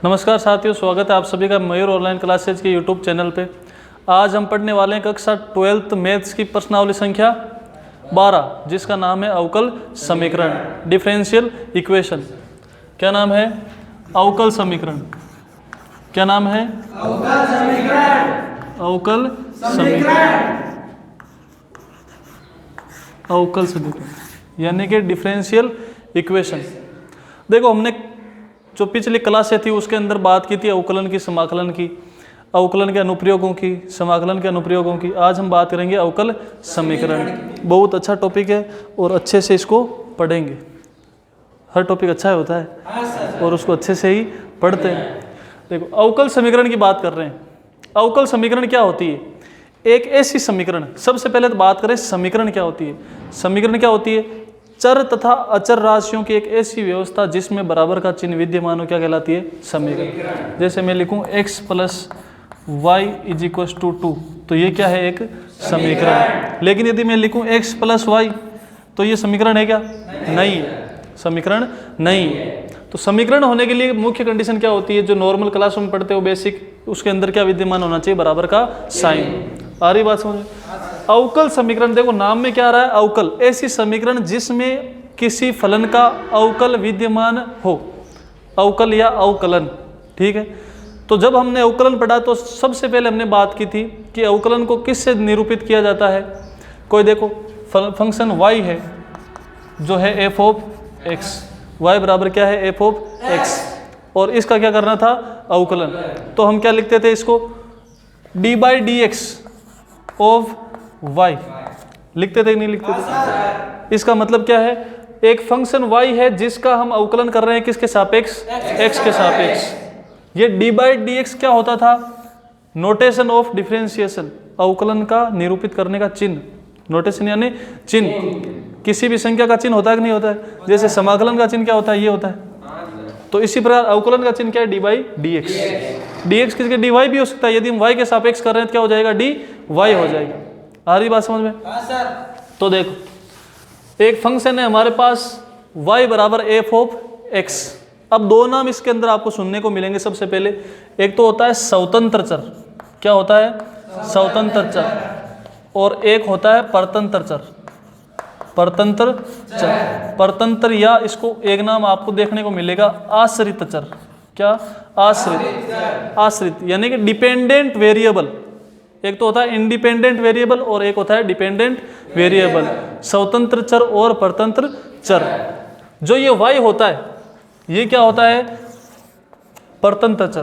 नमस्कार साथियों, स्वागत है आप सभी का मयूर ऑनलाइन क्लासेज के यूट्यूब चैनल पे। आज हम पढ़ने वाले हैं कक्षा 12th मैथ्स की प्रश्नावली संख्या 12, जिसका नाम है अवकल समीकरण, डिफरेंशियल इक्वेशन। क्या नाम है? अवकल समीकरण। क्या नाम है? अवकल समीकरण। अवकल समीकरण, अवकल समीकरण यानी कि डिफरेंशियल इक्वेशन। देखो, हमने जो पिछली क्लासें थी उसके अंदर बात की थी अवकलन की, समाकलन की, अवकलन के अनुप्रयोगों की, समाकलन के अनुप्रयोगों की। आज हम बात करेंगे अवकल समीकरण। बहुत अच्छा टॉपिक है और अच्छे से इसको पढ़ेंगे। हर टॉपिक अच्छा होता है और उसको अच्छे से ही पढ़ते हैं। देखो, अवकल समीकरण की बात कर रहे हैं। अवकल समीकरण क्या होती है? एक ऐसी समीकरण, सबसे पहले तो बात करें समीकरण क्या होती है। समीकरण क्या होती है? चर तथा अचर राशियों की एक ऐसी व्यवस्था जिसमें बराबर का चिन्ह विद्यमान हो, क्या कहलाती है? समीकरण। जैसे मैं लिखूं x + y = 2, तो ये क्या है? एक समीकरण। लेकिन यदि मैं लिखूं x + y, तो ये समीकरण है क्या? नहीं है, समीकरण नहीं है। तो समीकरण होने के लिए मुख्य कंडीशन क्या होती है? जो नॉर्मल क्लास में पढ़ते हो बेसिक, उसके अंदर क्या विद्यमान होना चाहिए? बराबर का साइन। आ रही बात समझ? अवकल समीकरण, देखो नाम में क्या आ रहा है? अवकल। ऐसी समीकरण जिसमें किसी फलन का अवकल विद्यमान हो, अवकल या अवकलन। ठीक है, तो जब हमने अवकलन पढ़ा तो सबसे पहले हमने बात की थी कि अवकलन को किससे निरूपित किया जाता है। कोई देखो फंक्शन y है जो है f(x), y बराबर क्या है? f(x), और इसका क्या करना था? अवकलन। तो हम क्या लिखते थे इसको? d/dx ऑफ y लिखते थे, नहीं लिखते थे? इसका मतलब क्या है? एक फंक्शन y है जिसका हम अवकलन कर रहे हैं किसके सापेक्ष? x के सापेक्ष। ये d/dx क्या होता था? नोटेशन ऑफ डिफरेंशिएशन, अवकलन का निरूपित करने का चिन्ह। नोटेशन यानी चिन्ह। किसी भी संख्या का चिन्ह होता है कि नहीं होता है? जैसे समाकलन का चिन्ह क्या होता है? ये होता है। तो इसी प्रकार अवकलन का चिन्ह क्या है? d/dx। dx किसके? dy भी हो सकता है। यदि हम y के सापेक्ष कर रहे हैं तो क्या हो जाएगा? dy हो जाएगा। आ रही बात समझ में? तो देखो, एक फंक्शन है हमारे पास y बराबर f(x). अब दो नाम इसके अंदर आपको सुनने को मिलेंगे। सबसे पहले एक तो होता है स्वतंत्र चर। क्या होता है? स्वतंत्र चर। और एक होता है परतंत्र चर। परतंत्र चर, परतंत्र, या इसको एक नाम आपको देखने को मिलेगा आश्रित चर। क्या? आश्रित। आश्रित यानी कि डिपेंडेंट वेरिएबल। एक तो होता है इंडिपेंडेंट वेरिएबल और एक होता है डिपेंडेंट वेरिएबल। स्वतंत्र चर और परतंत्र चर। जो ये y होता है, ये क्या होता है? परतंत्र चर।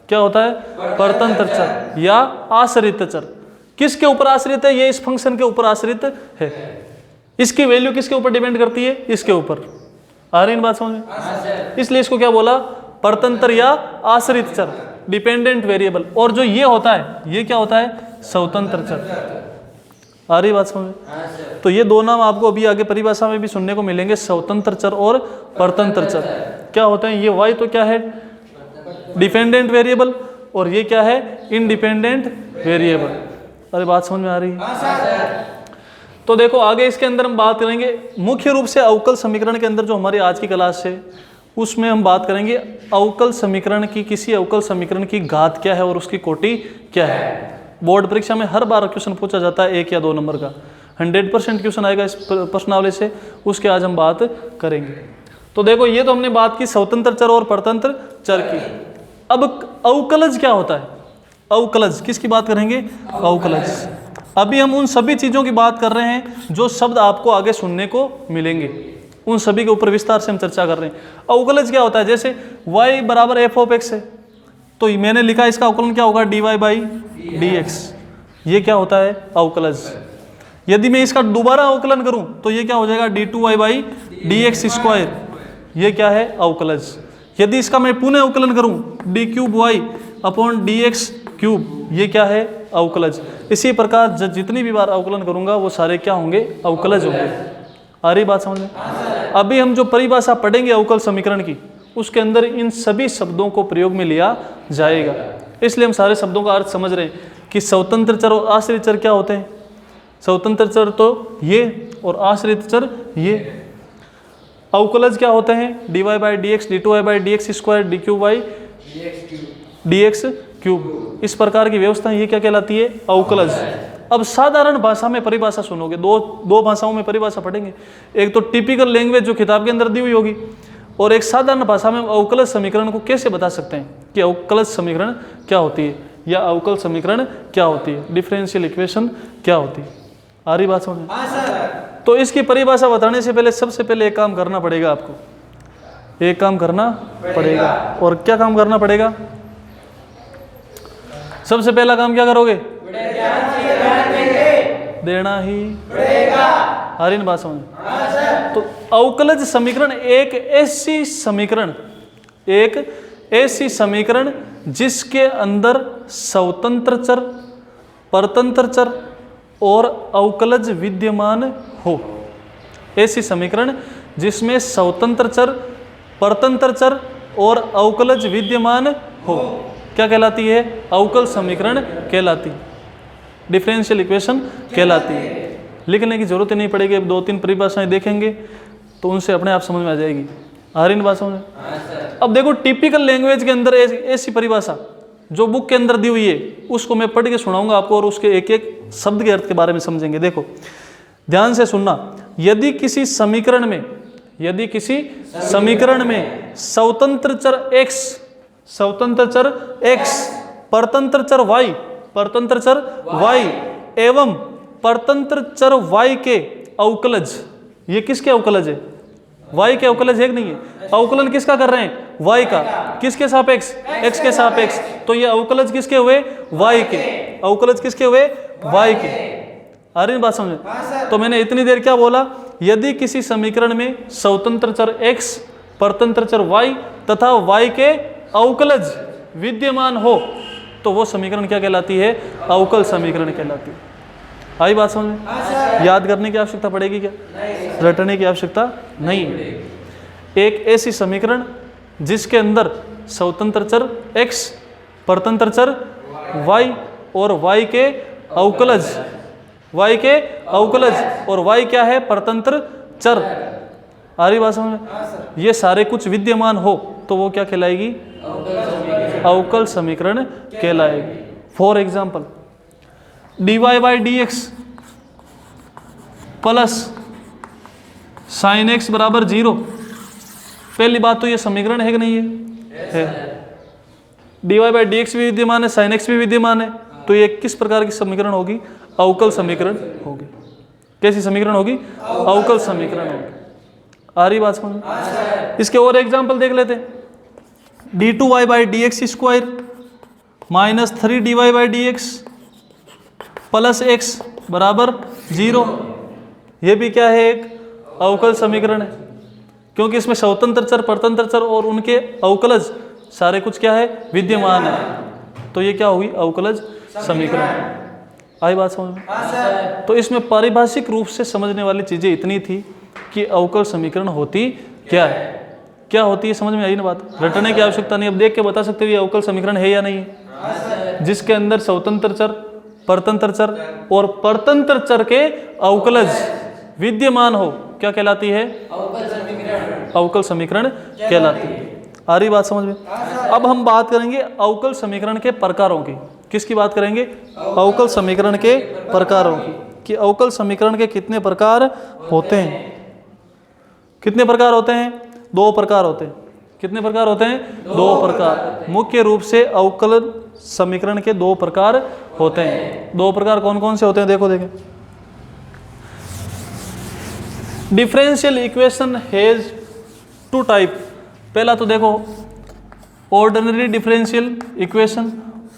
क्या होता है? परतंत्र चर या आश्रित चर। किसके ऊपर आश्रित है? ये इस फंक्शन के ऊपर आश्रित है। इसकी वैल्यू किसके ऊपर डिपेंड करती है? इसके ऊपर। आ रही है बात समझ में? इसलिए इसको क्या बोला? परतंत्र या आश्रित चर, डिपेंडेंट वेरिएबल। और जो ये होता है, ये क्या होता है? स्वतंत्र चर। आ रही बात समझ में? तो ये दो नाम आपको अभी आगे परिभाषा में भी सुनने को मिलेंगे, स्वतंत्र चर और परतंत्र चर। क्या होते हैं? ये y तो क्या है? डिपेंडेंट वेरिएबल, और ये क्या है? Independent variable. अरे बात समझ में आ रही है? तो देखो, आगे इसके अंदर हम बात करेंगे मुख्य रूप से अवकल समीकरण के अंदर। जो हमारी आज की क्लास है उसमें हम बात करेंगे अवकल समीकरण की, किसी अवकल समीकरण की घात क्या है और उसकी कोटि क्या है। बोर्ड परीक्षा में हर बार क्वेश्चन पूछा जाता है 1 या 2 नंबर का। 100% क्वेश्चन आएगा इस प्रश्नावली से, उसके आज हम बात करेंगे। तो देखो, ये तो हमने बात की स्वतंत्र चर और परतंत्र चर की। अब अवकलज क्या होता है? अवकलज किसकी बात करेंगे? अवकलज। अभी हम उन सभी चीज़ों की बात कर रहे हैं जो शब्द आपको आगे सुनने को मिलेंगे, उन सभी के ऊपर विस्तार से हम चर्चा कर रहे हैं। अवकलज क्या होता है? जैसे y बराबर f(x) है, तो मैंने लिखा इसका अवकलन क्या होगा? dy/dx। ये क्या होता है? अवकलज। यदि मैं इसका दोबारा अवकलन करूं तो ये क्या हो जाएगा? d2y/dx²। ये क्या है? अवकलज। यदि इसका मैं पुनः अवकलन करूं d3y/dx³, ये क्या है? अवकलज। इसी प्रकार जितनी भी बार अवकलन करूंगा वो सारे क्या होंगे? अवकलज होंगे। आ रही बात समझ में? अभी हम जो परिभाषा पढ़ेंगे अवकल समीकरण की, उसके अंदर इन सभी शब्दों को प्रयोग में लिया जाएगा। इसलिए हम सारे शब्दों का अर्थ समझ रहे हैं कि स्वतंत्र चर और आश्रित चर क्या होते हैं। स्वतंत्र चर तो ये, और आश्रित चर ये। अवकलज क्या होते हैं? dy/dx, d2y/dx², dqy dx cube. इस प्रकार की व्यवस्था ये क्या कहलाती है? अवकलज। अब साधारण भाषा में परिभाषा सुनोगे, दो भाषाओं में परिभाषा पढ़ेंगे। एक तो टिपिकल लैंग्वेज जो किताब के अंदर दी हुई होगी, और एक साधारण भाषा में अवकलज समीकरण को कैसे बता सकते हैं कि अवकलज समीकरण क्या होती है या अवकल समीकरण क्या होती है, डिफरेंशियल इक्वेशन क्या होती है। आ रही बात समझ में? तो इसकी परिभाषा बताने से पहले सबसे पहले एक काम करना पड़ेगा आपको, एक काम करना पड़ेगा। और क्या काम करना पड़ेगा? सबसे पहला काम क्या करोगे? देना ही पड़ेगा। आ रही ना बात समझ? तो अवकलज समीकरण एक ऐसी समीकरण जिसके अंदर स्वतंत्र चर, परतंत्र चर और अवकलज विद्यमान हो। ऐसी समीकरण जिसमें स्वतंत्र चर, परतंत्र चर और अवकलज विद्यमान हो क्या कहलाती है? अवकल समीकरण कहलाती है, डिफरेंशियल इक्वेशन कहलाती है। लिखने की जरूरत ही नहीं पड़ेगी, अब 2-3 परिभाषाएं देखेंगे तो उनसे अपने आप समझ में आ जाएगी। आ रही बात समझ? अब देखो टिपिकल लैंग्वेज के अंदर ऐसी परिभाषा जो बुक के अंदर दी हुई है उसको मैं पढ़ के सुनाऊंगा आपको, और उसके एक एक शब्द के अर्थ के बारे में समझेंगे। देखो ध्यान से सुनना। यदि किसी समीकरण में स्वतंत्र चर x, परतंत्र चर y एवं परतंत्र चर y के अवकलज, ये किसके अवकलज है? y के अवकलज है कि नहीं है? अवकलन किसका कर रहे हैं? y का। किसके सापेक्ष? x के सापेक्ष। तो ये अवकलज किसके हुए? y के। अवकलज किसके हुए? y के। आ रही बात समझ? तो मैंने इतनी देर क्या बोला? यदि किसी समीकरण में स्वतंत्र चर x, परतंत्र चर y तथा y के अवकलज विद्यमान हो तो वो समीकरण क्या कहलाती है? अवकल समीकरण कहलाती है। आई बात समझ में? याद करने की आवश्यकता पड़ेगी क्या? रटने की आवश्यकता नहीं है। एक ऐसी समीकरण जिसके अंदर स्वतंत्र चर x, परतंत्र चर y और y के अवकलज और y क्या है? परतंत्र चर। आ रही बात समझ में? ये सारे कुछ विद्यमान हो तो वो क्या कहलाएगी? अवकल समीकरण कहलाएगी। For example dy/dx plus sin x बराबर 0। पहली बात तो ये समीकरण है कि नहीं है? dy/dx भी विद्यमान है, sin x भी विद्यमान है, तो ये किस प्रकार की समीकरण होगी? अवकल समीकरण होगी। कैसी समीकरण होगी? अवकल समीकरण होगी। आ रही बात समझ? इसके और एग्जाम्पल देख लेते हैं। d2y/dx square minus 3dy/dx plus x बराबर 0। ये भी क्या है? एक अवकल समीकरण है, क्योंकि इसमें स्वतंत्र चर, परतंत्र चर और उनके अवकलज सारे कुछ क्या है? विद्यमान है। तो ये क्या होगी? अवकलज समीकरण। आई बात समझ में? तो इसमें पारिभाषिक रूप से समझने वाली चीजें इतनी थी कि अवकल समीकरण होती क्या है, क्या होती है, समझ में आई ना बात? रटने की आवश्यकता नहीं, अब देख के बता सकते हो ये अवकल समीकरण है या नहीं है। जिसके अंदर स्वतंत्र चर, परतंत्र चर और परतंत्र चर के अवकलज विद्यमान हो क्या कहलाती है? अवकल समीकरण कहलाती है। आ रही बात समझ में? अब हम बात करेंगे अवकल समीकरण के प्रकारों की। किसकी बात करेंगे? अवकल समीकरण के प्रकारों की, कि अवकल समीकरण के कितने प्रकार होते हैं। कितने प्रकार होते हैं? 2 प्रकार होते हैं। कितने प्रकार होते हैं? 2 प्रकार। मुख्य रूप से अवकल समीकरण के 2 प्रकार होते हैं। 2 प्रकार कौन कौन से होते हैं? देखो देखें। Differential equation has 2 type. पहला तो देखो ऑर्डिनरी डिफरेंशियल इक्वेशन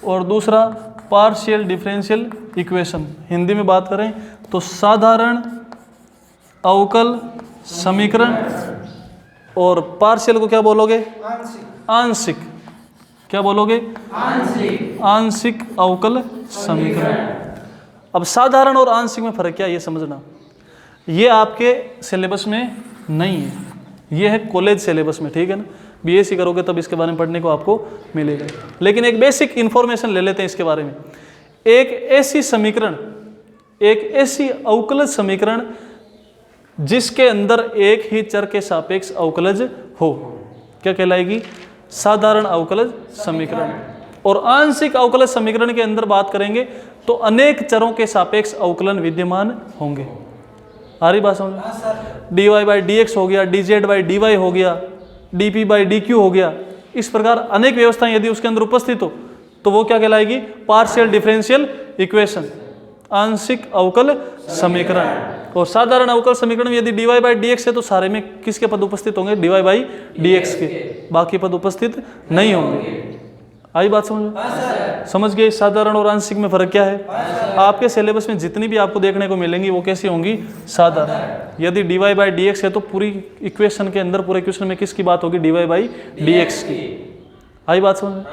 और दूसरा पार्शियल डिफरेंशियल इक्वेशन। हिंदी में बात करें तो साधारण अवकल समीकरण, और पार्शियल को क्या बोलोगे? आंशिक। क्या बोलोगे? आंशिक अवकल समीकरण। अब साधारण और आंशिक में फर्क क्या है ये समझना। ये आपके सिलेबस में नहीं है, ये है कॉलेज सिलेबस में, ठीक है ना। बीएससी करोगे तब इसके बारे में पढ़ने को आपको मिलेगा, लेकिन एक बेसिक इन्फॉर्मेशन ले लेते हैं इसके बारे में। एक ऐसी समीकरण, एक ऐसी अवकलज समीकरण जिसके अंदर एक ही चर के सापेक्ष अवकलज हो क्या कहलाएगी? साधारण अवकलज समीकरण। और आंशिक अवकलज समीकरण के अंदर बात करेंगे तो अनेक चरों के सापेक्ष अवकलन विद्यमान होंगे। आ रही बात समझ? dy बाई डी एक्स हो गया, dz बाई dy हो गया, dp बाई dq हो गया। इस प्रकार अनेक व्यवस्थाएं यदि उसके अंदर उपस्थित हो तो वो क्या कहलाएगी? पार्शियल डिफरेंशियल इक्वेशन, आंशिक अवकल समीकरण। और साधारण अवकल समीकरण में यदि dy बाई dx है तो सारे में किसके पद उपस्थित होंगे? dy बाई dx के, बाकी पद उपस्थित नहीं होंगे। आई बात समझ में? समझ गए साधारण और आंशिक में फर्क क्या है? आपके सिलेबस में जितनी भी आपको देखने को मिलेंगी वो कैसी होंगी? साधारण। यदि dy बाई dx है तो पूरी इक्वेशन के अंदर, पूरे इक्वेशन में किसकी बात होगी? dy बाई dx की। आई बात समझ में?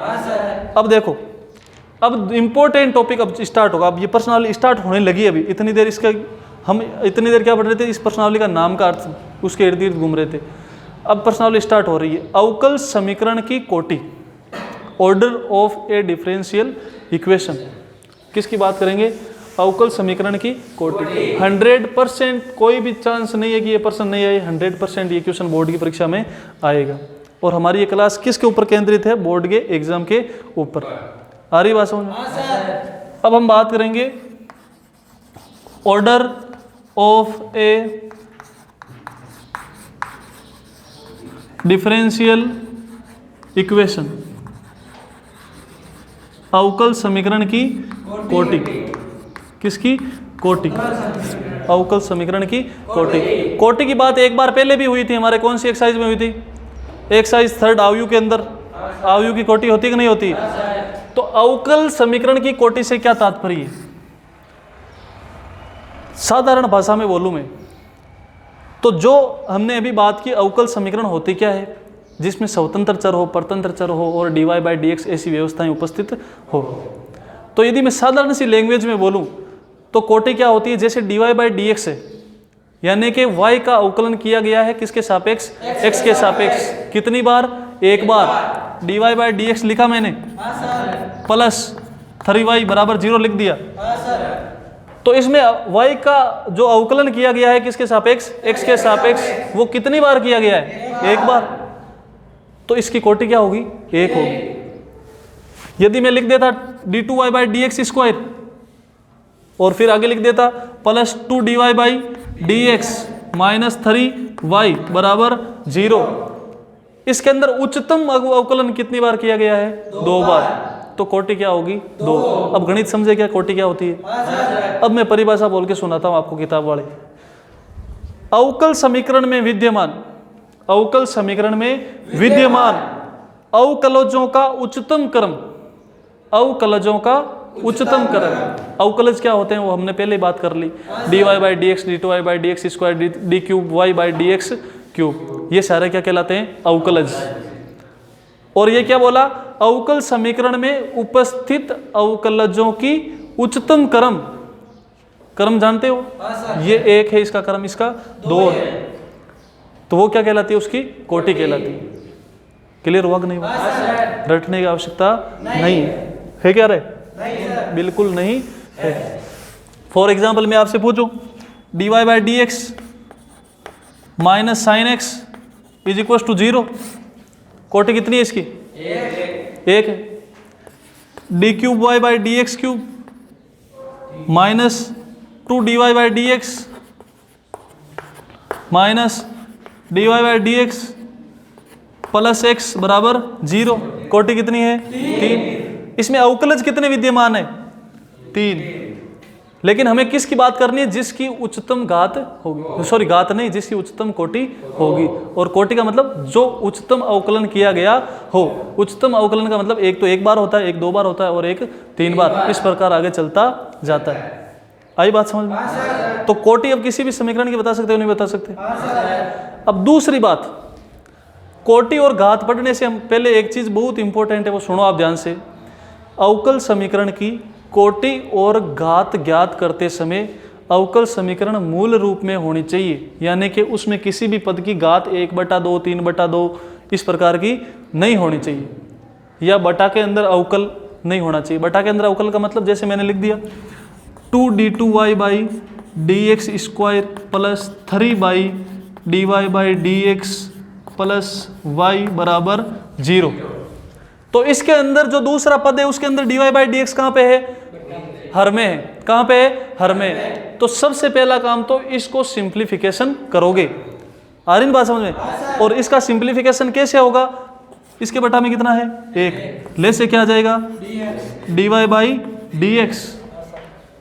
अब देखो, अब इंपॉर्टेंट टॉपिक अब स्टार्ट होगा। अब ये प्रश्नावली स्टार्ट होने लगी। अभी इतनी देर इसका हम इतनी देर क्या पढ़ रहे थे? इस प्रश्नावली का नाम का अर्थ, उसके इर्द गिर्द घूम रहे थे। अब प्रश्नावली स्टार्ट हो रही है। अवकल समीकरण की कोटि, order of A differential equation. किसकी बात करेंगे? अवकल समीकरण की कोटि। 100% कोई भी चांस नहीं है कि ये प्रश्न नहीं आए। 100% ये क्वेश्चन बोर्ड की परीक्षा में आएगा। और हमारी ये क्लास किसके ऊपर केंद्रित है? बोर्ड के एग्जाम के ऊपर। आ रही बात समझ में? अब हम बात करेंगे order of A differential equation, अवकल समीकरण की कोटि। किसकी? कोटि। अवकल समीकरण की कोटि। कोटि की बात एक बार पहले भी हुई थी हमारे, कौन सी एक्सरसाइज में हुई थी? एक्सरसाइज 3 आयु के अंदर आयु की कोटि होती कि नहीं होती? तो अवकल समीकरण की कोटि से क्या तात्पर्य है? साधारण भाषा में बोलूं मैं तो जो हमने अभी बात की, अवकल समीकरण होती क्या है? जिसमें स्वतंत्र चर हो, परतंत्र चर हो और dy बाई dx ऐसी व्यवस्थाएं उपस्थित हो। तो यदि मैं साधारण सी लैंग्वेज में बोलूं तो कोटि क्या होती है? जैसे dy बाई dx है, यानी कि y का अवकलन किया गया है किसके सापेक्ष? x के सापेक्ष। कितनी बार? एक बार। dy बाई dx लिखा मैंने, प्लस 3y बराबर 0 लिख दिया। तो इसमें y का जो अवकलन किया गया है किसके सापेक्ष? x के सापेक्ष। वो कितनी बार किया गया है? एक बार। तो इसकी कोटि क्या होगी? 1 होगी। यदि मैं लिख देता d2y बाई dx स्क्वायर और फिर आगे लिख देता plus 2dy by dx minus 3y बराबर 0, इसके अंदर उच्चतम अवकलन कितनी बार किया गया है? 2 बार। तो कोटि क्या होगी? 2। अब गणित समझे क्या कोटि क्या होती है? अब मैं परिभाषा बोल के सुनाता हूं आपको किताब वाले। अवकल समीकरण में विद्यमान, अवकल समीकरण में विद्यमान अवकलजों का उच्चतम क्रम, अवकलजों का उच्चतम क्रम। अवकलज क्या होते हैं वो हमने पहले बात कर ली। dy by dx, d2y by dx square, d cube y by dx cube, ये सारे क्या कहलाते हैं? अवकलज। और ये क्या बोला? अवकल समीकरण में उपस्थित अवकलजों की उच्चतम क्रम। क्रम जानते हो? ये 1 है इसका क्रम, इसका 2 है, तो वो क्या कहलाती है? उसकी कोटि कहलाती है। क्लियर हुआ कि नहीं हुआ? रटने की आवश्यकता नहीं है। क्या रे? बिल्कुल नहीं है। फॉर एग्जाम्पल मैं आपसे पूछूं dy by dx minus sine x is equal to 0, कोटि कितनी है इसकी? 1 है। D cube y by D x cube minus 2dy by dx minus dy by dx plus x बराबर 0, कोटि कितनी है? 3। इसमें अवकलज कितने विद्यमान है? 3। लेकिन हमें किसकी बात करनी है? जिसकी उच्चतम घात होगी, सॉरी घात नहीं, जिसकी उच्चतम कोटि होगी। और कोटि का मतलब जो उच्चतम अवकलन किया गया हो। उच्चतम अवकलन का मतलब एक तो 1 बार होता है, एक 2 बार होता है और एक 3 बार, इस प्रकार आगे चलता जाता है। आई बात समझ में? तो कोटि अब किसी भी समीकरण की बता सकते हो, नहीं बता सकते? अब दूसरी बात, कोटि और घात पढ़ने से हम पहले एक चीज बहुत इंपॉर्टेंट है, वो सुनो आप ध्यान से। अवकल समीकरण की कोटि और घात ज्ञात करते समय अवकल समीकरण मूल रूप में होनी चाहिए, यानी कि उसमें किसी भी पद की घात 1/2, 3/2 इस प्रकार की नहीं होनी चाहिए, या बटा के अंदर अवकल नहीं होना चाहिए। बटा के अंदर अवकल का मतलब जैसे मैंने लिख दिया 2d2y by D x square plus 3 by dy by dx plus y बराबर 0। तो इसके अंदर जो दूसरा पद है उसके अंदर dy बाई डी एक्स कहाँ पे है? हर में है। कहाँ पे है? हर में। तो सबसे पहला काम तो इसको सिंप्लीफिकेशन करोगे। आ रही बात समझ में? और इसका सिंप्लीफिकेशन कैसे होगा? इसके बटा में कितना है? 1। ले से क्या आ जाएगा? dy by D x.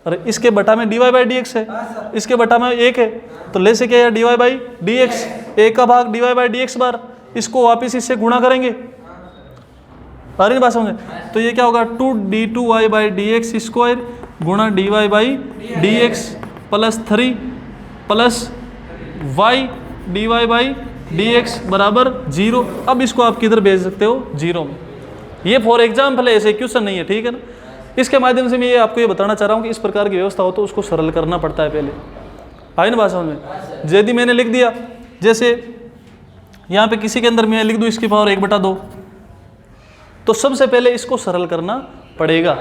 अरे इसके बटा में dy बाई डी एक्स है, इसके बटा में 1 है, तो ले से क्या है? dy by D x. 1 का भाग dy बाई डी एक्स बार, इसको वापिस इससे गुणा करेंगे। आ रही बात समझ में? तो ये क्या होगा? 2d2y by D x square गुणा dy by D x plus 3 plus y dy by D x बराबर 0। अब इसको आप किधर भेज सकते हो? 0 में। ये फॉर एग्जाम्पल है, ऐसे क्वेश्चन नहीं है, ठीक है ना। इसके माध्यम से मैं ये आपको ये बताना चाह रहा हूँ कि इस प्रकार की व्यवस्था हो तो उसको सरल करना पड़ता है पहले। आई ना बात समझ में? यदि मैंने लिख दिया, जैसे यहाँ पे किसी के अंदर मैं लिख दूँ इसकी पावर 1/2, तो सबसे पहले इसको सरल करना पड़ेगा,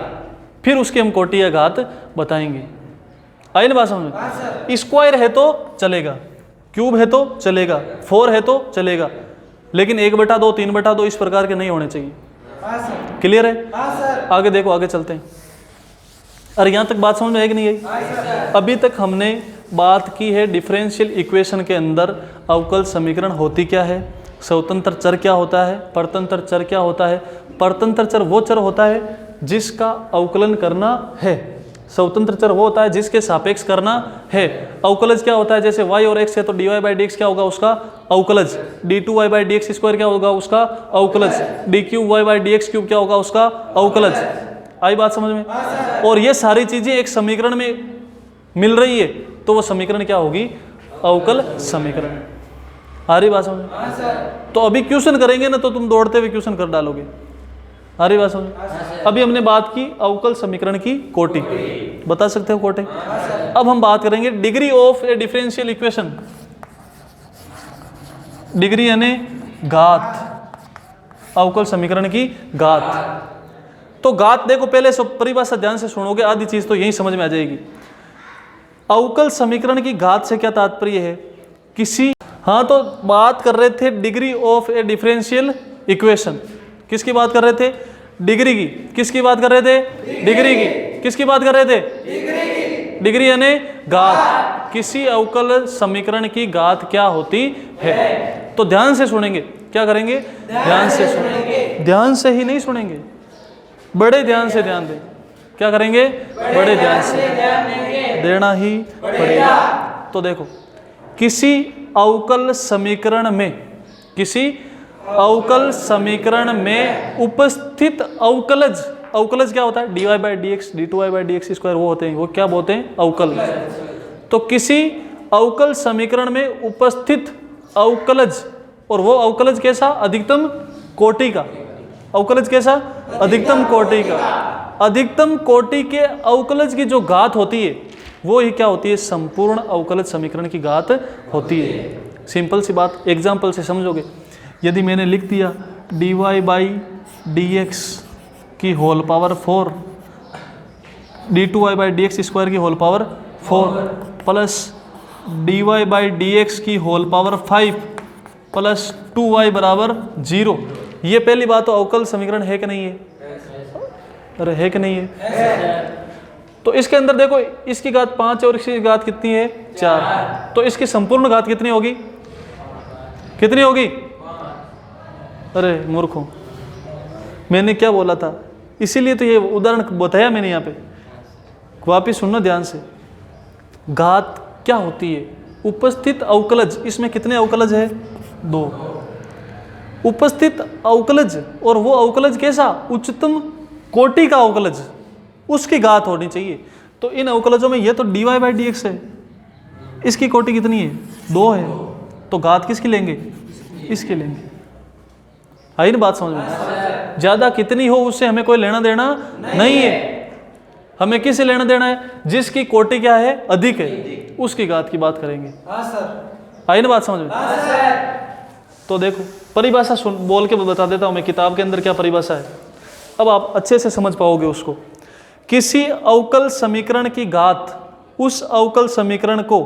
फिर उसके हम कोटि या घात बताएंगे। आई ना बात समझ में? स्क्वायर है तो चलेगा, क्यूब है तो चलेगा, 4 है तो चलेगा, लेकिन 1/2, 3/2 इस प्रकार के नहीं होने चाहिए। क्लियर है? आगे देखो, आगे चलते हैं। अरे यहाँ तक बात समझ में है कि नहीं आई? अभी तक हमने बात की है डिफरेंशियल इक्वेशन के अंदर अवकल समीकरण होती क्या है, स्वतंत्र चर क्या होता है, परतंत्र चर क्या होता है। परतंत्र चर वो चर होता है जिसका अवकलन करना है, स्वतंत्र चर वो होता है जिसके सापेक्ष करना है। अवकलज क्या होता है? जैसे y और x है तो dy बाई डी एक्स क्या होगा? उसका अवकलज। d2y by D x square क्या होगा? उसका अवकलज। d3y by D x cube क्या होगा? उसका अवकलज। आई बात समझ में? और ये सारी चीजें एक समीकरण में मिल रही है तो वो समीकरण क्या होगी? अवकल समीकरण। आ रही बात समझ में? तो अभी क्वेश्चन करेंगे ना तो तुम दौड़ते हुए क्वेश्चन कर डालोगे। आ रही बात समझ? अभी हमने बात की अवकल समीकरण की कोटि, बता सकते हो कोटि। अब हम बात करेंगे degree of A differential equation. Degree यानी घात, अवकल समीकरण की घात। तो घात देखो, पहले सब परिभाषा ध्यान से सुनोगे, आधी चीज तो यही समझ में आ जाएगी। अवकल समीकरण की घात से क्या तात्पर्य है? किसी, हाँ तो बात कर रहे थे degree of A differential equation. किसकी बात कर रहे थे? डिग्री की। किसकी बात कर रहे थे? डिग्री की। किसकी बात कर रहे थे? डिग्री यानी घात। किसी अवकल समीकरण की घात क्या होती है? तो ध्यान से सुनेंगे। क्या करेंगे? ध्यान से सुनेंगे। ध्यान से ही नहीं सुनेंगे, बड़े ध्यान से ध्यान दें। क्या करेंगे? बड़े ध्यान से देना ही पड़ेगा। तो देखो, किसी अवकल समीकरण में, किसी अवकल समीकरण में उपस्थित अवकलज, अवकलज क्या होता है? dy by D x, d2y by D x square, वो होते हैं, वो क्या बोलते हैं? अवकल। तो किसी अवकल समीकरण में उपस्थित अवकलज, और वो अवकलज कैसा? अधिकतम कोटि का। अवकलज कैसा? अधिकतम कोटि का। अधिकतम कोटि के अवकलज की जो घात होती है वो ही क्या होती है? संपूर्ण अवकलज समीकरण की घात होती है। सिंपल सी बात, एग्जाम्पल से समझोगे। यदि मैंने लिख दिया dy बाई डी एक्स की whole power 4, d2y by D x square की whole power 4 plus dy by D X की होल पावर 5 प्लस 2y बराबर 0। ये पहली बात तो अवकल समीकरण है कि नहीं है? अरे है कि नहीं है? तो इसके अंदर देखो, इसकी घात 5 और इसकी घात कितनी है? 4। तो इसकी संपूर्ण घात कितनी होगी? कितनी होगी? अरे मूर्खों, मैंने क्या बोला था? इसीलिए तो ये उदाहरण बताया मैंने यहाँ पे। वापिस सुनना ध्यान से। घात क्या होती है? उपस्थित अवकलज। इसमें कितने अवकलज है? 2। उपस्थित अवकलज, और वो अवकलज कैसा? उच्चतम कोटि का अवकलज, उसकी घात होनी चाहिए। तो इन अवकलजों में ये तो dy बाई डी एक्स है, इसकी कोटि कितनी है? 2 है। तो घात किसकी लेंगे? इसकी लेंगे। आई ना बात समझ में? ज्यादा कितनी हो उससे हमें कोई लेना देना नहीं है। हमें किससे लेना देना है? जिसकी कोटि क्या है? अधिक है, उसकी घात की बात करेंगे। आई ना बात समझ में? तो देखो, परिभाषा बोल के बता देता हूं मैं, किताब के अंदर क्या परिभाषा है, अब आप अच्छे से समझ पाओगे उसको। किसी अवकल समीकरण की घात उस अवकल समीकरण को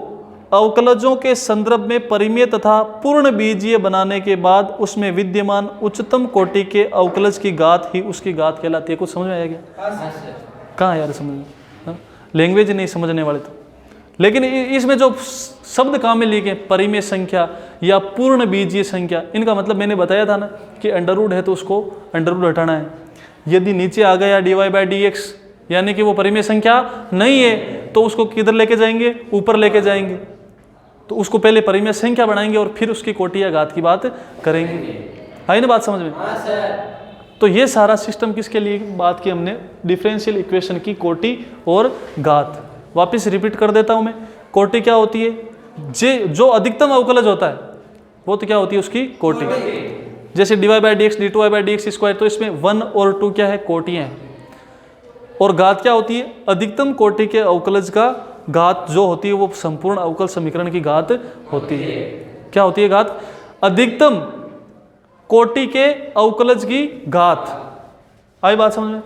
अवकलजों के संदर्भ में परिमेय तथा पूर्ण बीजीय बनाने के बाद उसमें विद्यमान उच्चतम कोटि के अवकलज की घात ही उसकी घात कहलाती है। कुछ समझ में आया क्या? कहाँ यार समझ में, लैंग्वेज नहीं समझने वाले तो। लेकिन इसमें जो शब्द काम में लिखे परिमेय संख्या या पूर्ण बीजीय संख्या, इनका मतलब मैंने बताया था ना कि अंडरवुड है तो उसको अंडरवुड हटाना है। यदि नीचे आ गया dy/dx यानी कि वो परिमेय संख्या नहीं है तो उसको किधर लेके जाएंगे? ऊपर लेके जाएंगे। तो उसको पहले परिमेय संख्या बनाएंगे और फिर उसकी कोटि या घात की बात करेंगे। आई ना बात समझ में? तो ये सारा सिस्टम किसके लिए बात की हमने? डिफरेंशियल इक्वेशन की कोटि और घात। वापस रिपीट कर देता हूं मैं। कोटि क्या होती है? जो अधिकतम अवकलज होता है वो तो क्या होती है? उसकी कोटि। जैसे dy/dx d2y/dx स्क्वायर, तो इसमें 1 और 2 क्या है? कोटियां हैं। और घात क्या होती है? अधिकतम कोटि के अवकलज का घात जो होती है वो संपूर्ण अवकल समीकरण की घात होती है। क्या होती है घात? अधिकतम कोटि के अवकलज की घात। आई बात समझ में?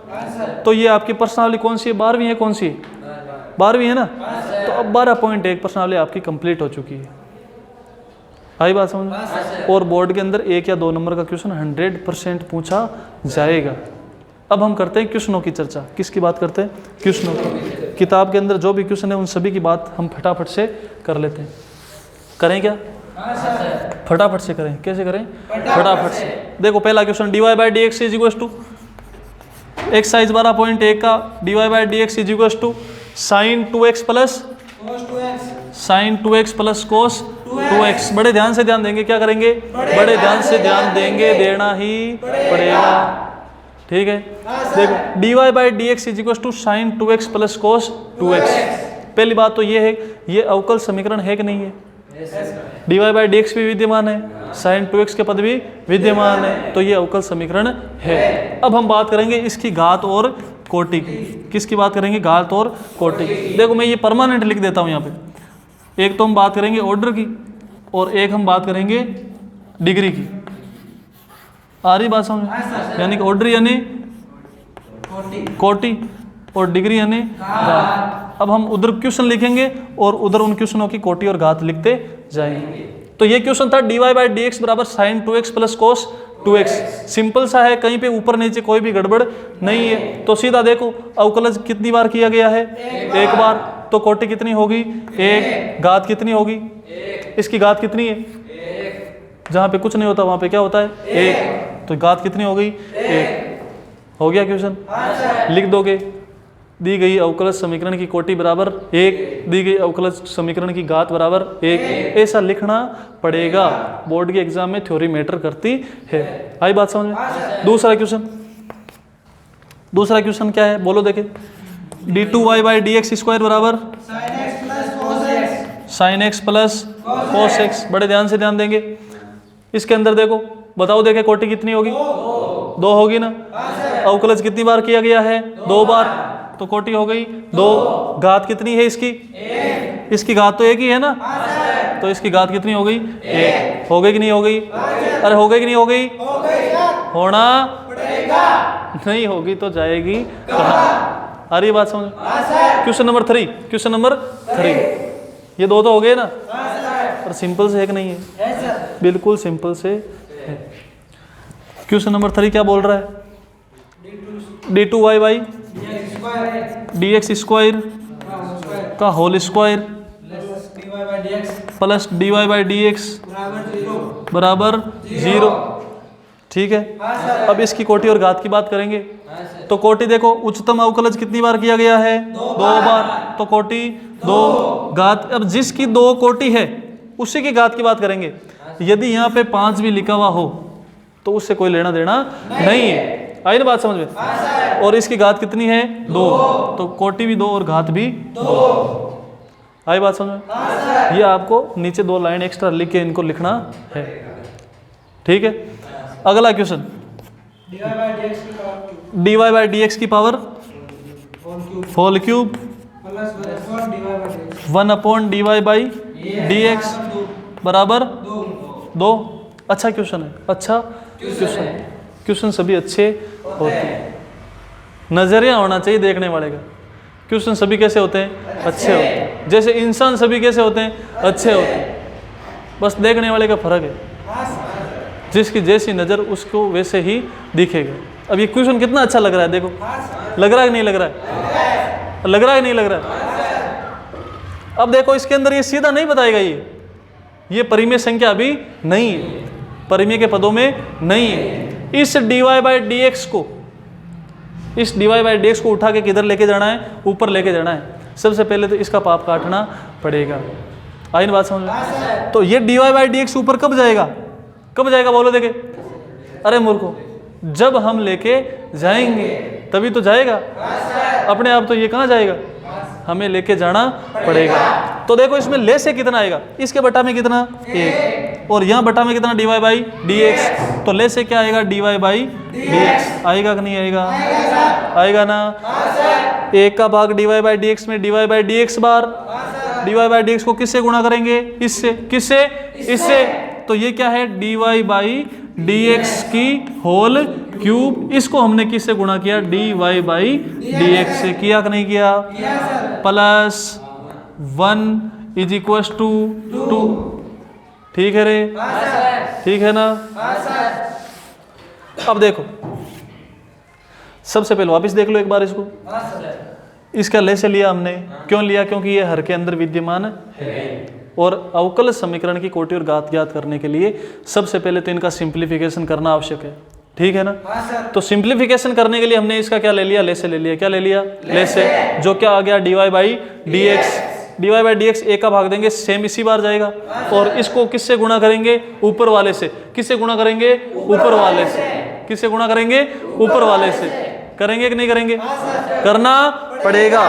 तो ये आपकी प्रश्नावली कौन सी है? 12वीं है। कौन सी है? 12वीं है ना? तो अब 12.1 प्रश्नावली आपकी कंप्लीट हो चुकी है। आई बात समझ में? और बोर्ड के अंदर 1 या 2 नंबर का क्वेश्चन 100% पूछा जाएगा। अब हम करते हैं क्वेश्चनों की चर्चा। किसकी बात करते हैं? क्वेश्चनों की। किताब के अंदर जो भी क्वेश्चन है उन सभी की बात हम फटाफट से कर लेते हैं। करें क्या? फटाफट से करें। कैसे करें? फटाफट से। देखो पहला question, dy/dx is equal to exercise 12.1 का dy/dx is equal to sin 2x plus sin 2x plus cos 2x। बड़े ध्यान से ध्यान देंगे। क्या करेंगे? बड़े ध्यान से ध्यान देंगे, देना ही पड़ेगा। ठीक है, देखो dy/dx is equal to sin 2x plus cos 2x। पहली बात तो ये है, ये अवकल समीकरण है कि नहीं है? dy/dx भी विद्यमान है, sin 2x के पद भी विद्यमान है, तो ये अवकल समीकरण है। अब हम बात करेंगे इसकी घात और कोटि की। किसकी बात करेंगे? घात और कोटि की। देखो मैं ये परमानेंट लिख देता हूँ यहाँ पे। एक तो हम बात करेंगे ऑर्डर की और एक हम बात करेंगे डिग्री की। आ रही बात समझ? यानी कि ऑर्डर यानी कोटि और डिग्री यानी घात। अब हम उधर क्वेश्चन लिखेंगे और उधर उन क्वेश्चनों की कोटि और घात लिखते जाएंगे। तो ये क्वेश्चन था dy/dx बराबर sin 2x plus cos 2x। Simple सा है, कहीं पे ऊपर नीचे कोई भी गड़बड़ नहीं है। तो सीधा देखो अवकलज कितनी बार किया गया है? एक बार। तो कोटि कितनी होगी? 1। घात कितनी होगी? इसकी घात कितनी है? जहाँ पे कुछ नहीं होता वहाँ पे क्या होता है? 1। तो घात कितनी हो गई? 1। हो गया क्वेश्चन? लिख दोगे दी गई अवकलज समीकरण की कोटि बराबर 1, दी गई अवकलज समीकरण की घात बराबर 1। ऐसा लिखना पड़ेगा। बोर्ड के एग्जाम में थ्योरी मैटर करती है। आई बात समझ में? दूसरा क्वेश्चन क्या है? बोलो देखे। d2y/dx स्क्वायर बराबर sin x plus cos x। बड़े ध्यान से ध्यान देंगे। इसके अंदर देखो, बताओ देखे कोटि कितनी होगी? 2 होगी ना? अवकलज कितनी बार किया गया है? 2 बार। तो कोटि हो गई 2। घात कितनी है इसकी? 1। इसकी घात तो 1 ही है ना? तो इसकी घात कितनी हो गई? 1। हो गई कि नहीं हो गई? अरे हो गई कि नहीं हो गई? होना पड़ेगा। नहीं होगी तो जाएगी कहाँ? आ रही बात समझ? Question number 3। ये 2 तो हो गए ना? और सिंपल से एक नहीं है? बिल्कुल सिंपल से है। क्वेश्चन नंबर 3 क्या बोल रहा है? d2y/dx स्क्वायर का होल स्क्वायर प्लस dy/dx बराबर 0। ठीक है, अब इसकी कोटि और घात की बात करेंगे। तो कोटि देखो, उच्चतम अवकलज कितनी बार किया गया है? 2 बार। तो कोटि 2। घात, अब जिसकी 2 कोटि है उसी की घात की बात करेंगे। यदि यहाँ पे 5 भी लिखा हुआ हो तो उससे कोई लेना देना नहीं है। आई ना बात समझ में? और इसकी घात कितनी है? 2। तो कोटि भी 2 और घात भी 2। आई बात समझ में? ये आपको नीचे 2 लाइन एक्स्ट्रा लिख के इनको लिखना है। ठीक है, अगला क्वेश्चन, dy/dx की पावर होल क्यूब 1/dy/dx बराबर 2। अच्छा क्वेश्चन है, अच्छा क्वेश्चन है। क्वेश्चन सभी अच्छे होते हैं, नजरिया होना चाहिए देखने वाले का। क्वेश्चन सभी कैसे होते हैं? अच्छे होते हैं। जैसे इंसान सभी कैसे होते हैं? अच्छे होते हैं। बस देखने वाले का फर्क है, जिसकी जैसी नज़र उसको वैसे ही दिखेगा। अब ये क्वेश्चन कितना अच्छा लग रहा है, देखो लग रहा है कि नहीं लग रहा है? लग रहा है कि नहीं लग रहा है? अब देखो इसके अंदर ये सीधा नहीं बताएगा, ये परिमेय संख्या अभी नहीं है, परिमेय के पदों में नहीं है। इस dy/dx को, इस dy/dx को उठा के किधर लेके जाना है? ऊपर लेके जाना है। सबसे पहले तो इसका पाप काटना पड़ेगा। आई ना बात समझ में? तो ये dy/dx ऊपर कब जाएगा? कब जाएगा बोलो देखे? अरे मूर्खो, जब हम लेके जाएंगे तभी तो जाएगा, अपने आप तो ये कहाँ जाएगा? हमें लेके जाना पड़ेगा। तो देखो इसमें ले से कितना आएगा? इसके बटा में कितना? 1, और यहाँ बटा में कितना? dy/dx। तो ले से क्या आएगा? dy/dx आएगा कि नहीं आएगा? आएगा ना? 1 का भाग dy/dx में dy/dx बार, dy/dx को किससे गुणा करेंगे? इससे। किससे? इससे। तो ये क्या है? dy/dx की होल क्यूब। इसको हमने किससे गुणा किया? dy/dx से। किया कि नहीं किया? Plus 1 is equal to 2। ठीक है रे? ठीक है ना? अब देखो, सबसे पहले वापस देख लो एक बार इसको। इसका ले से लिया हमने, क्यों लिया? क्योंकि ये हर के अंदर विद्यमान है। और अवकल समीकरण की कोटि और घात ज्ञात करने के लिए सबसे पहले तो इनका सिंप्लीफिकेशन करना आवश्यक है। ठीक है ना? तो सिंप्लीफिकेशन करने के लिए हमने इसका क्या ले लिया? ले से ले लिया। क्या ले लिया? ले से। जो क्या आ गया? dy/dx। dy/dx 1 का भाग देंगे, सेम इसी बार जाएगा। और इसको किससे गुणा करेंगे? ऊपर वाले से। किससे गुणा करेंगे? ऊपर वाले से। किससे गुणा करेंगे? ऊपर वाले से। करेंगे कि नहीं करेंगे? करना पड़ेगा।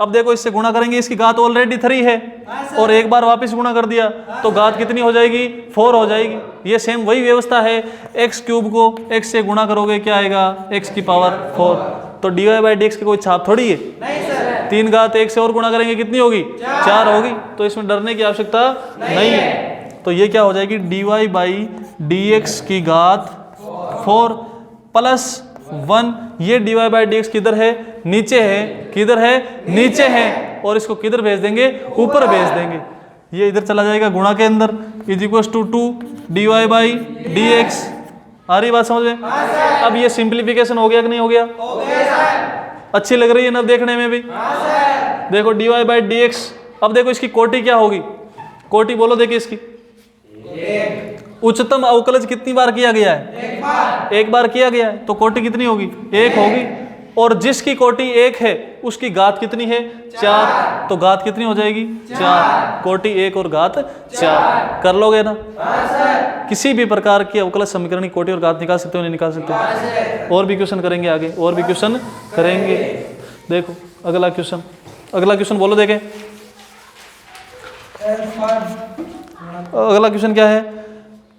अब देखो इससे गुणा करेंगे, इसकी घात ऑलरेडी 3 है, और एक बार वापस गुणा कर दिया तो घात कितनी हो जाएगी? 4 हो जाएगी। ये सेम वही व्यवस्था है। x क्यूब को x से गुणा करोगे, क्या आएगा? x की पावर 4। तो dy/dx की कोई छाप थोड़ी है। 3 घात 1 से और गुणा करेंगे, कितनी होगी? 4 होगी। तो इसमें डरने की आवश्यकता नहीं है। तो ये क्या हो जाएगी? dy/dx की घात 4 प्लस 1। ये dy/dx किधर है? नीचे है। किधर है? नीचे है। और इसको किधर भेज देंगे? ऊपर भेज देंगे। ये इधर चला जाएगा गुणा के अंदर, इज इक्वल टू 2 dy/dx। आ रही बात समझ में? अब ये सिंप्लीफिकेशन हो गया कि नहीं हो गया? अच्छी लग रही है ना देखने में भी? देखो dy/dx। अब देखो इसकी कोटि क्या होगी? कोटि बोलो देखिए इसकी। उच्चतम अवकलज कितनी बार किया गया है? एक बार किया गया है। तो कोटि कितनी होगी? 1 होगी। और जिसकी कोटि 1 है उसकी घात कितनी है? 4। तो घात कितनी हो जाएगी? 4। कोटि 1 और घात 4। कर लोगे ना? किसी भी प्रकार की अवकलज समीकरण की कोटि और घात निकाल सकते हो नहीं निकाल सकते? और भी क्वेश्चन करेंगे आगे, और भी क्वेश्चन करेंगे। देखो अगला क्वेश्चन, अगला क्वेश्चन बोलो देखें। अगला क्वेश्चन क्या है?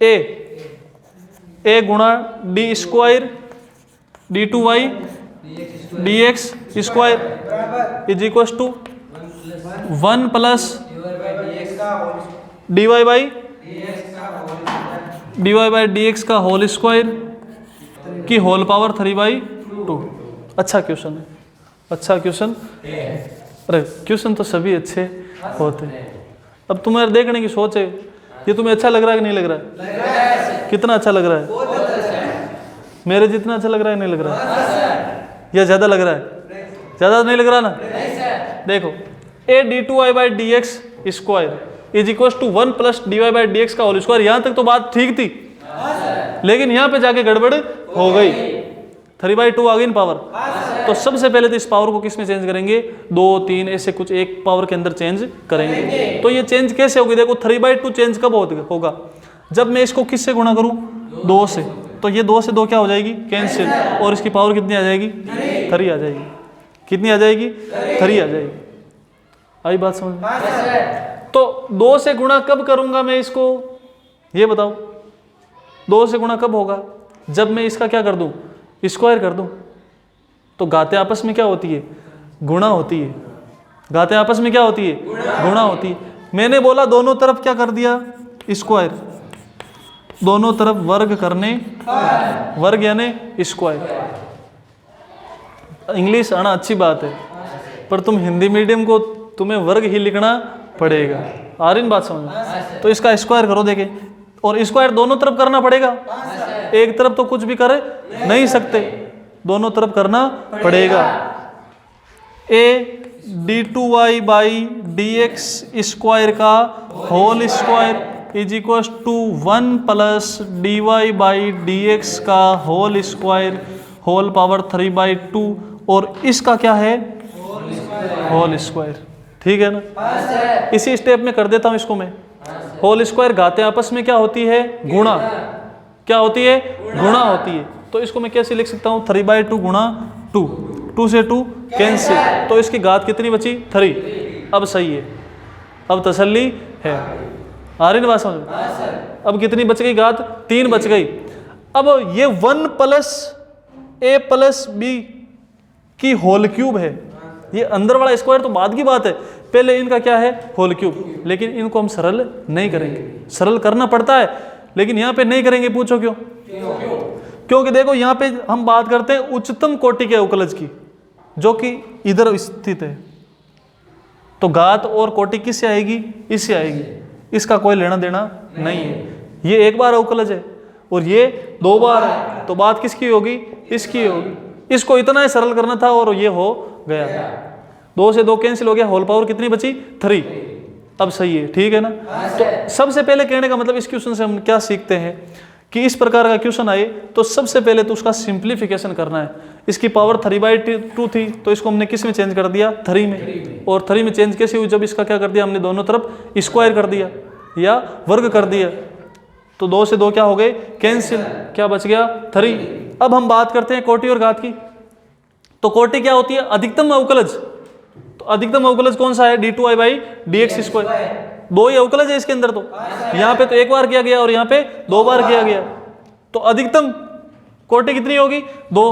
ए गुणा d² d2y dx square is equal to 1 plus dy/dx का होल स्क्वायर की होल पावर 3/2। अच्छा क्वेश्चन है, अच्छा क्वेश्चन। अरे क्वेश्चन तो सभी अच्छे होते हैं। अब तुम्हारे देखने की सोच है, ये तुम्हें अच्छा लग रहा है कि नहीं लग रहा है? कितना अच्छा लग रहा है? मेरे जितना अच्छा लग रहा है नहीं लग रहा है? या ज्यादा लग रहा है? ज्यादा नहीं लग रहा ना? देखो a d2y/dx square is equal to 1 plus dy/dx का होल स्क्वायर। यहां तक तो बात ठीक थी, लेकिन यहां पे जाके गड़बड़ हो गई। 3/2 आ गई पावर। तो सबसे पहले तो इस पावर को किस में चेंज करेंगे? 2 3 ऐसे कुछ एक पावर के अंदर चेंज करेंगे। तो ये चेंज कैसे होगी? देखो 3/2 चेंज कब होगा? जब मैं इसको किससे गुणा करूं? 2 से। तो ये 2 से 2 क्या हो जाएगी? कैंसिल। और इसकी पावर कितनी आ जाएगी? 3 आ जाएगी। कितनी आ जाएगी? 3 आ जाएगी। आई बात समझ में? तो 2 से गुणा कब करूंगा मैं इसको? ये बताओ। 2 से गुणा कब होगा? जब मैं इसका क्या कर दूं? स्क्वायर कर दूं। तो घातें आपस में क्या होती है? गुणा होती है। घातें आपस में क्या होती है? गुणा होती है। मैंने बोला दोनों तरफ क्या कर दिया? स्क्वायर। दोनों तरफ वर्ग करने, वर्ग यानी स्क्वायर। इंग्लिश आना अच्छी बात है, पर तुम हिंदी मीडियम को तुम्हें वर्ग ही लिखना पड़ेगा। आ रही बात समझ में? तो इसका स्क्वायर करो देखे, और स्क्वायर दोनों तरफ करना पड़ेगा, एक तरफ तो कुछ भी करे नहीं सकते, दोनों तरफ करना पड़ेगा। ए d2y by D x square का whole square is equal to 1 plus D Y by D x का होल स्क्वायर होल पावर 3/2, और इसका क्या है होल स्क्वायर। ठीक है ना? इसी स्टेप में कर देता हूं इसको मैं। होल स्क्वायर घातें आपस में क्या होती है गुणा, क्या होती है गुणा होती है। तो इसको मैं कैसे लिख सकता हूं 3/2 गुणा 2, 2 से 2 कैंसिल, तो इसकी घात कितनी बची 3। अब सही है, अब तसल्ली है। आ रही ना बात समझ में? अब कितनी बच गई घात 3 बच गई। अब ये 1 प्लस ए प्लस बी की होल क्यूब है, ये अंदर वाला स्क्वायर तो बाद की बात है, पहले इनका क्या है होल क्यूब। लेकिन इनको हम सरल नहीं करेंगे, सरल करना पड़ता है लेकिन यहाँ पे नहीं करेंगे। पूछो क्यों? क्योंकि देखो यहाँ पे हम बात करते हैं उच्चतम कोटि के अवकलज की, जो कि इधर स्थित है। तो घात और कोटि किससे आएगी? इससे आएगी, इसका कोई लेना देना नहीं है। ये एक बार अवकलज है और ये 2 बार है, तो बात किसकी होगी? इसकी होगी। इसको इतना ही सरल करना था और ये हो गया। 2 से 2 कैंसिल हो गया, होल पावर कितनी बची 3। अब सही है, ठीक है ना? तो सबसे पहले कहने का मतलब इस क्वेश्चन से हम क्या सीखते हैं कि इस प्रकार का क्वेश्चन आए तो सबसे पहले तो उसका सिंप्लीफिकेशन करना है। इसकी पावर 3/2 थी, तो इसको हमने किस में चेंज कर दिया 3 में। और 3 में चेंज कैसे हुई? जब इसका क्या कर दिया हमने दोनों तरफ स्क्वायर कर दिया या वर्ग कर दिया, तो 2 से 2 क्या हो गए कैंसिल, क्या बच गया 3। अब हम बात करते हैं कोटि और घात की। तो कोटि क्या होती है? अधिकतम अवकलज। तो अधिकतम अवकलज कौन सा है? d2y by D x square. 2 ही अवकलज है इसके अंदर, तो यहाँ पे तो 1 बार किया गया और यहाँ पे 2 बार किया गया। तो अधिकतम कोटि कितनी होगी 2,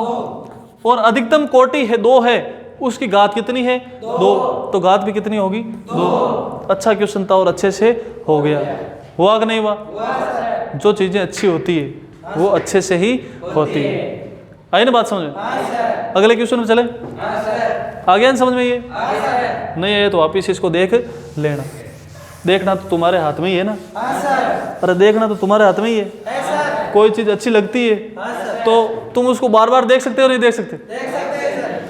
और अधिकतम कोटि है 2 है, उसकी घात कितनी है 2, तो घात भी कितनी होगी 2। अच्छा क्वेश्चन था और अच्छे से हो गया। हुआ कि नहीं हुआ? जो चीजें अच्छी होती है वो अच्छे से ही होती है। आई ना बात समझ में? अगले क्वेश्चन में चले। आ गया ना समझ में? ये नहीं है तो वापिस इसको देख लेना। देखना तो तुम्हारे हाथ में ही है ना। अरे देखना तो तुम्हारे हाथ में ही है। कोई चीज अच्छी लगती है तो तुम उसको बार बार देख सकते हो, नहीं देख सकते?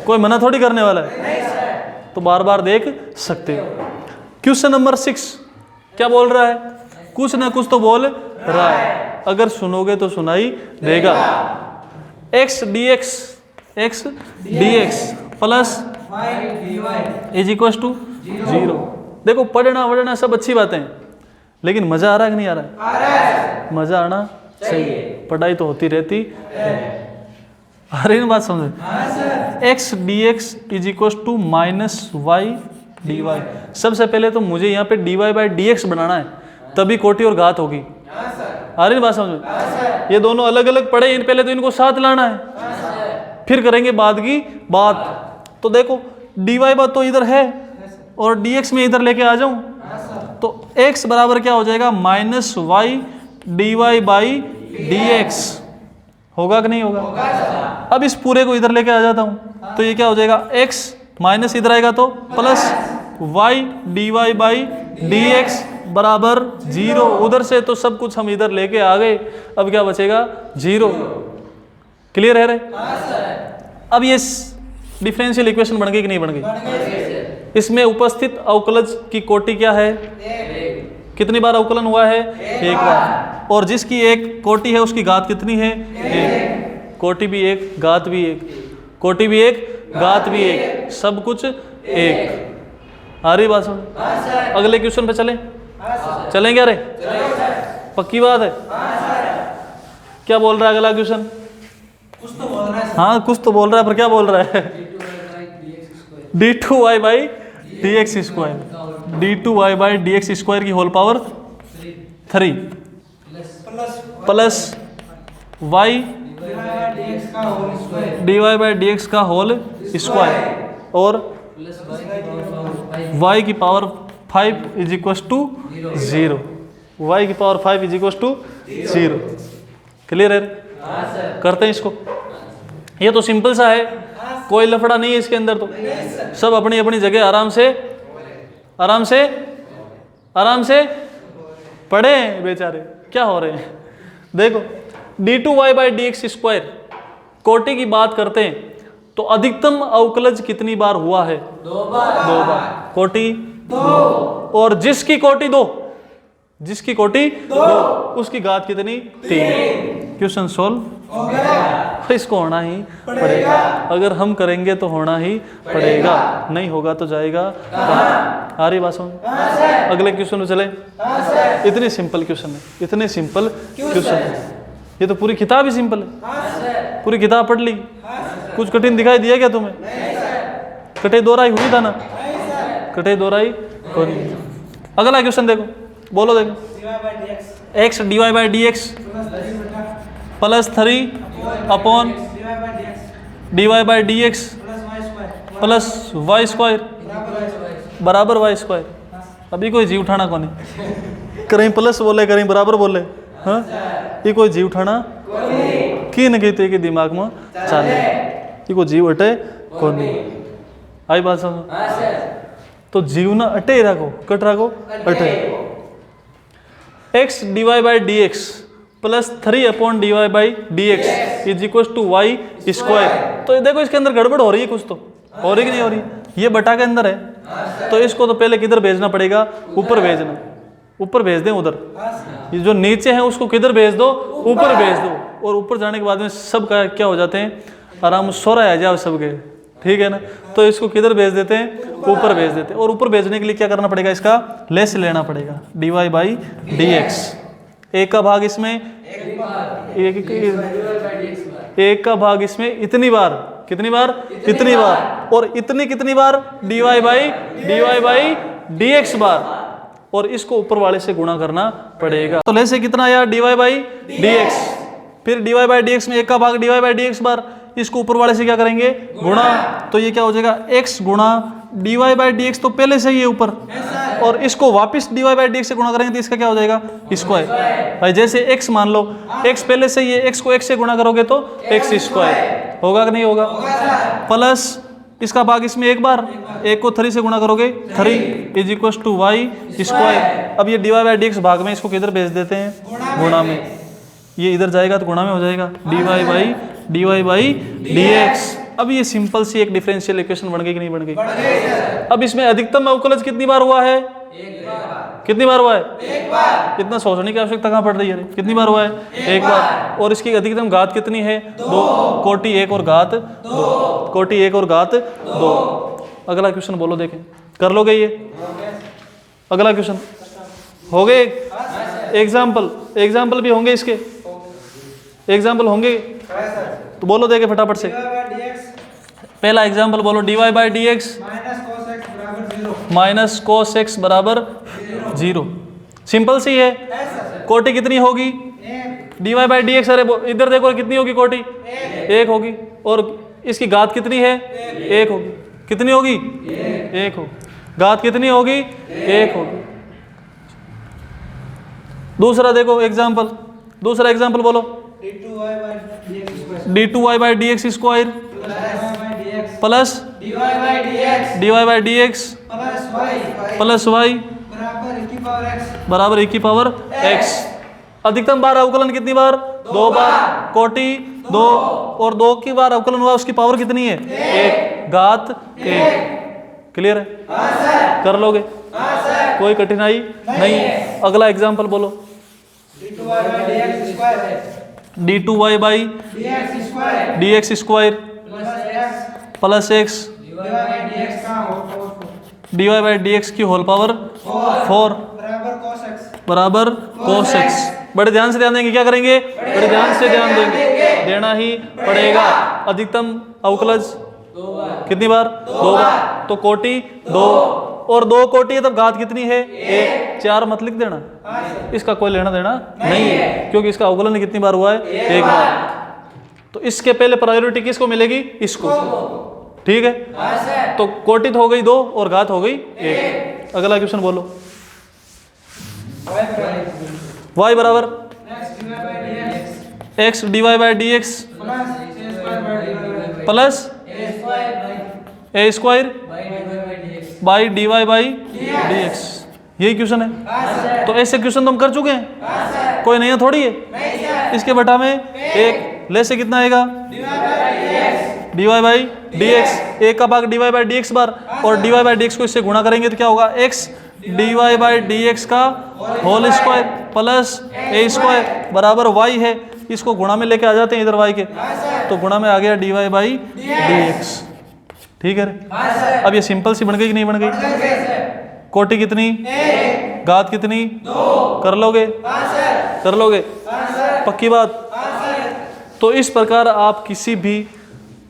कोई मना थोड़ी करने वाला है, तो बार बार देख सकते हो। क्वेश्चन नंबर 6 क्या बोल रहा है? कुछ ना कुछ तो बोल रहा है, अगर सुनोगे तो सुनाई देगा। x dx plus is equal to 0। देखो पढ़ना वढ़ना सब अच्छी बातें हैं, लेकिन मजा आ रहा है कि नहीं आ रहा है? मजा आना चाहिए, पढ़ाई तो होती रहती है। आ रही ना बात समझ? x dx is equal to minus y d y. सबसे पहले तो मुझे यहाँ पे dy बाई डी एक्स बनाना है, तभी कोटि और घात होगी। आ रही बात समझ में? ये दोनों अलग अलग पढ़े, इन पहले तो इनको साथ लाना है, फिर करेंगे बाद की बात। तो देखो dy बात तो इधर है और dx में इधर लेके आ जाऊं, तो x बराबर क्या हो जाएगा minus y d Y by D x. होगा कि नहीं होगा? अब इस पूरे को इधर लेके आ जाता हूं, तो ये क्या हो जाएगा x माइनस इधर आएगा तो plus y d Y by D x बराबर 0। उधर से तो सब कुछ हम इधर लेके आ गए, अब क्या बचेगा 0। क्लियर है रे? अब ये डिफरेंशियल इक्वेशन बन गई कि नहीं बन गई? इसमें उपस्थित अवकलज की कोटि क्या है? कितनी बार अवकलन हुआ है? 1 बार। और जिसकी एक कोटि है उसकी घात कितनी है? 1। कोटि भी 1, घात भी 1, कोटि भी 1, घात भी 1, सब कुछ 1। आ रही बात समझ? अगले क्वेश्चन पे चलें? चलेंगे? अरे पक्की बात है? क्या बोल रहा है अगला क्वेश्चन? कुछ तो बोल रहा है। हाँ कुछ तो बोल रहा है, पर क्या बोल रहा है? d2y by D x square, d2y by D x square की whole power 3 plus y d Y by D x का होल स्क्वायर और y की power 5 is equal to 0। y की power 5 is equal to 0। Clear है? करते हैं इसको। ये तो सिंपल सा है। कोई लफड़ा नहीं है इसके अंदर, तो सब अपनी अपनी जगह आराम से पढ़े बेचारे, क्या हो रहे हैं। देखो d2y/dx², कोटि की बात करते हैं तो अधिकतम अवकलज कितनी बार हुआ है? 2 बार। कोटि 2, और जिसकी कोटि 2 उसकी घात कितनी? 3। क्वेश्चन सोल्व हो गया। इसको होना ही पड़ेगा, अगर हम करेंगे तो होना ही पड़ेगा, नहीं होगा तो जाएगा। आ रही बात समझ? अगले क्वेश्चन में चले। इतने सिंपल क्वेश्चन है, इतने सिंपल क्वेश्चन है, ये तो पूरी किताब ही सिंपल है। पूरी किताब पढ़ ली, कुछ कठिन दिखाई दिया क्या तुम्हें? कटे दोहराई हुई था ना? कटे दोहराई हो नहीं। अगला क्वेश्चन देखो, बोलो देखो। x dy/dx plus 3 upon dy/dx plus y² बराबर y²। अभी कोई जी उठाना कौन है? कहीं प्लस बोले कहीं बराबर बोले, हाँ ये कोई जी उठाना की न कहते कि दिमाग में चाले, ये कोई जीव अटे कौन? आई बात समझ? तो जीव ना अटे रखो, कट रखो, अटे। x dy/dx plus 3 upon dy/dx is equal to y²। तो ये देखो इसके अंदर गड़बड़ हो रही है, कुछ तो हो रही कि नहीं हो रही? ये बटा के अंदर है, तो इसको तो पहले किधर भेजना पड़ेगा? ऊपर भेजना, ऊपर भेज दें उधर। ये जो नीचे है उसको किधर भेज दो? ऊपर भेज दो, और ऊपर जाने के बाद में सब का क्या हो जाते हैं? आराम सोरा आ जाओ सबके, ठीक है ना? तो इसको किधर भेज देते हैं? ऊपर भेज देते हैं। और ऊपर भेजने के लिए क्या करना पड़ेगा? इसका लेस लेना पड़ेगा, dy/dx। एक का भाग इसमें एक का भाग इसमें इतनी बार, कितनी बार? इतनी बार, और इतनी कितनी बार? dy/dx बार, और इसको ऊपर वाले से गुणा करना पड़ेगा। तो लेस से कितना आया? dy/dx, फिर dy/dx में एक का भाग dy/dx बार, इसको ऊपर वाले से क्या करेंगे? गुणा। तो ये क्या हो जाएगा? x गुणा dy/dx, तो पहले से ही है ऊपर, और इसको वापस dy/dx से गुणा करेंगे तो इसका क्या हो जाएगा? स्क्वायर। भाई जैसे x मान लो, x पहले से ही है, x को x से गुणा करोगे तो x² होगा कि नहीं होगा? प्लस इसका भाग इसमें एक बार, एक को 3 से गुणा करोगे 3 इज इक्वल टू y²। अब ये dy/dx भाग में, इसको किधर भेज देते हैं? गुणा में। ये इधर जाएगा तो गुणा में हो जाएगा, dy/dx। अब ये सिंपल सी एक डिफरेंशियल इक्वेशन बन गई कि नहीं बन गई? अब इसमें अधिकतम अवकलज कितनी बार हुआ है? कितनी बार हुआ है? एक बार। इतना सोचने की आवश्यकता कहाँ पड़ रही है? कितनी बार हुआ है? एक बार। और इसकी अधिकतम घात कितनी है? 2। कोटि 1 और घात 2, कोटि 1 और घात 2। अगला क्वेश्चन बोलो, देखें कर लोगे ये? अगला क्वेश्चन हो गए? एग्जाम्पल भी होंगे इसके, एग्जाम्पल होंगे तो बोलो देखे फटाफट से। पहला एग्जाम्पल बोलो, dy/dx माइनस cos x बराबर 0। सिंपल सी है। कोटि कितनी होगी? dy/dx, अरे इधर देखो कितनी होगी कोटि? 1 होगी, और इसकी घात कितनी है? 1 होगी। कितनी होगी? 1 होगी। घात कितनी होगी? 1 होगी। दूसरा देखो एग्जाम्पल, दूसरा एग्जाम्पल बोलो, d2y/dx² plus dy/dx plus y बराबर e⁻x। अधिकतम बार अवकलन कितनी बार? 2 बार। कोटि 2, और 2 की बार अवकलन हुआ, उसकी पावर कितनी है? 1, घात 1। क्लियर है? कर लोगे? कोई कठिनाई नहीं। अगला एग्जाम्पल बोलो, d2y/dx² प्लस x dy/dx की होल पावर 4 बराबर cos x। बड़े ध्यान से ध्यान देंगे, क्या करेंगे? बड़े ध्यान से ध्यान देंगे, देना ही पड़ेगा। अधिकतम अवकलज कितनी बार? 2 बार। तो कोटि 2, और 2 कोटि है तब घात कितनी है? 1। 4 मत लिख देना, इसका कोई लेना देना नहीं है, क्योंकि इसका अवकलन कितनी बार हुआ है? 1 बार। तो इसके पहले प्रायोरिटी किसको मिलेगी? इसको, ठीक है? तो कोटि हो गई 2 और घात हो गई 1। अगला क्वेश्चन बोलो, y बराबर x dy/dx plus a square by d Y by D x. यही क्वेश्चन है। तो ऐसे क्वेश्चन तो हम कर चुके हैं, कोई नया थोड़ी है। इसके बटा में एक ले से कितना आएगा, d Y by D x, एक का भाग d Y by D x बार, और d Y by D x को इससे गुणा करेंगे तो क्या होगा, x d Y by D x का whole square plus a square बराबर वाई है। इसको गुणा में लेके आ जाते हैं इधर वाई के, तो गुणा में आ गया d Y by D x. ठीक है रे। अब ये सिंपल सी बन गई कि नहीं बन गई? कोटि कितनी, घात कितनी, कर लोगे, कर लोगे, पक्की बात। तो इस प्रकार आप किसी भी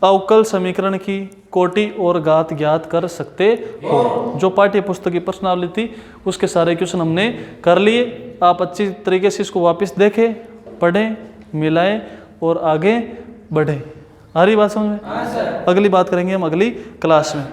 अवकल समीकरण की कोटि और घात ज्ञात कर सकते हो। जो पाठ्य पुस्तक की प्रश्नावली थी उसके सारे क्वेश्चन हमने कर लिए। आप अच्छी तरीके से इसको वापस देखें, पढ़ें, मिलाएं और आगे बढ़ें। आ रही बात समझ में? अगली बात करेंगे हम अगली क्लास में।